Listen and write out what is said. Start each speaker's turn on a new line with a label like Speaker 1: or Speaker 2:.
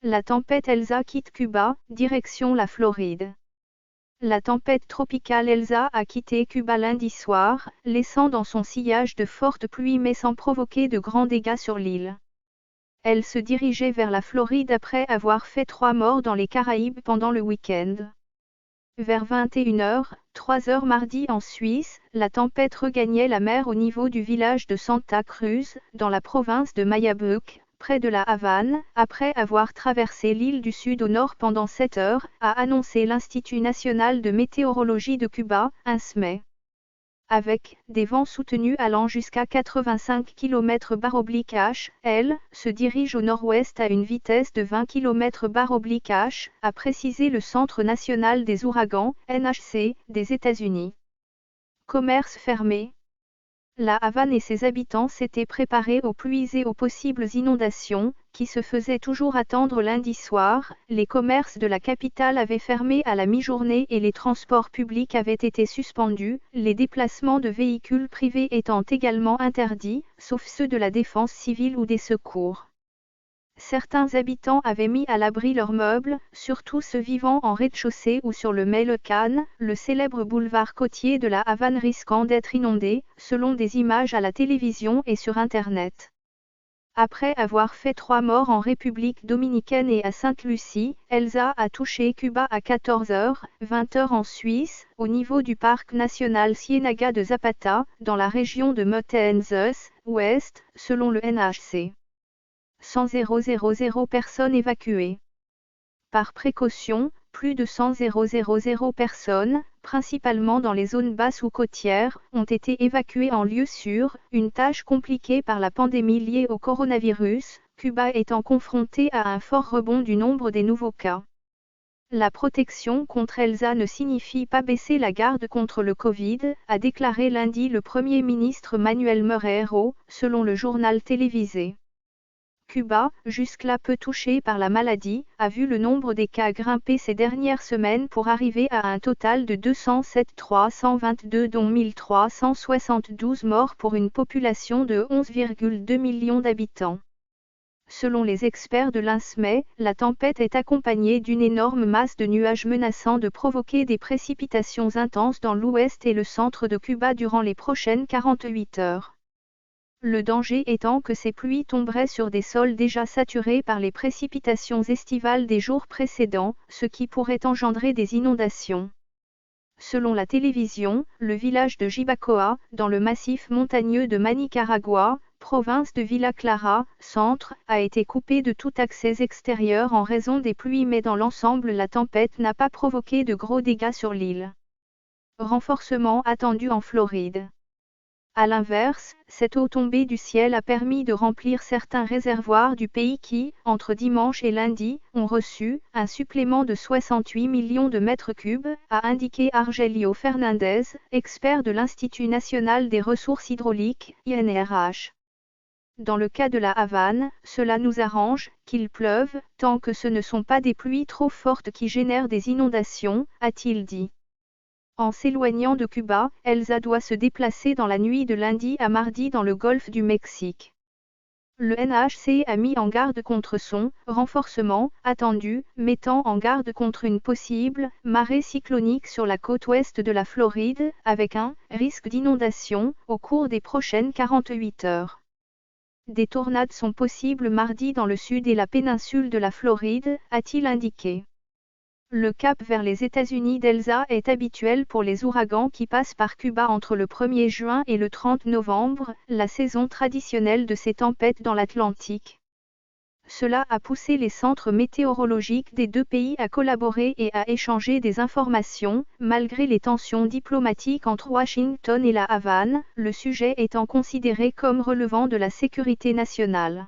Speaker 1: La tempête Elsa quitte Cuba, direction la Floride. La tempête tropicale Elsa a quitté Cuba lundi soir, laissant dans son sillage de fortes pluies mais sans provoquer de grands dégâts sur l'île. Elle se dirigeait vers la Floride après avoir fait 3 morts dans les Caraïbes pendant le week-end. Vers 21h, 3h mardi en Suisse, la tempête regagnait la mer au niveau du village de Santa Cruz, dans la province de Mayabeque, près de la Havane, après avoir traversé l'île du Sud au nord pendant 7 heures, a annoncé l'Institut national de météorologie de Cuba, INSME. Avec des vents soutenus allant jusqu'à 85 km/h, elle se dirige au nord-ouest à une vitesse de 20 km/h, a précisé le Centre national des ouragans, NHC, des États-Unis. Commerce fermé. La Havane et ses habitants s'étaient préparés aux pluies et aux possibles inondations, qui se faisaient toujours attendre lundi soir. Les commerces de la capitale avaient fermé à la mi-journée et les transports publics avaient été suspendus, les déplacements de véhicules privés étant également interdits, sauf ceux de la défense civile ou des secours. Certains habitants avaient mis à l'abri leurs meubles, surtout ceux vivant en rez-de-chaussée ou sur le Meylecan, le célèbre boulevard côtier de la Havane risquant d'être inondé, selon des images à la télévision et sur Internet. Après avoir fait 3 morts en République dominicaine et à Sainte-Lucie, Elsa a touché Cuba à 14h, 20h en Suisse, au niveau du parc national Ciénaga de Zapata, dans la région de Matanzas, ouest, selon le NHC. 100 personnes évacuées. Par précaution, plus de 100 personnes, principalement dans les zones basses ou côtières, ont été évacuées en lieu sûr, une tâche compliquée par la pandémie liée au coronavirus, Cuba étant confronté à un fort rebond du nombre des nouveaux cas. La protection contre Elsa ne signifie pas baisser la garde contre le Covid, a déclaré lundi le Premier ministre Manuel Moreiro, selon le journal télévisé. Cuba, jusque-là peu touché par la maladie, a vu le nombre des cas grimper ces dernières semaines pour arriver à un total de 207 322 dont 1372 morts pour une population de 11,2 millions d'habitants. Selon les experts de l'INSME, la tempête est accompagnée d'une énorme masse de nuages menaçant de provoquer des précipitations intenses dans l'ouest et le centre de Cuba durant les prochaines 48 heures. Le danger étant que ces pluies tomberaient sur des sols déjà saturés par les précipitations estivales des jours précédents, ce qui pourrait engendrer des inondations. Selon la télévision, le village de Jibacoa, dans le massif montagneux de Manicaragua, province de Villa Clara, centre, a été coupé de tout accès extérieur en raison des pluies mais dans l'ensemble la tempête n'a pas provoqué de gros dégâts sur l'île. Renforcement attendu en Floride. A l'inverse, cette eau tombée du ciel a permis de remplir certains réservoirs du pays qui, entre dimanche et lundi, ont reçu un supplément de 68 millions de mètres cubes, a indiqué Argelio Fernandez, expert de l'Institut national des ressources hydrauliques, INRH. Dans le cas de la Havane, cela nous arrange, qu'il pleuve, tant que ce ne sont pas des pluies trop fortes qui génèrent des inondations, a-t-il dit. En s'éloignant de Cuba, Elsa doit se déplacer dans la nuit de lundi à mardi dans le golfe du Mexique. Le NHC a mis en garde contre son renforcement attendu, mettant en garde contre une possible marée cyclonique sur la côte ouest de la Floride, avec un risque d'inondation au cours des prochaines 48 heures. Des tornades sont possibles mardi dans le sud et la péninsule de la Floride, a-t-il indiqué. Le cap vers les États-Unis d'Elsa est habituel pour les ouragans qui passent par Cuba entre le 1er juin et le 30 novembre, la saison traditionnelle de ces tempêtes dans l'Atlantique. Cela a poussé les centres météorologiques des deux pays à collaborer et à échanger des informations, malgré les tensions diplomatiques entre Washington et la Havane, le sujet étant considéré comme relevant de la sécurité nationale.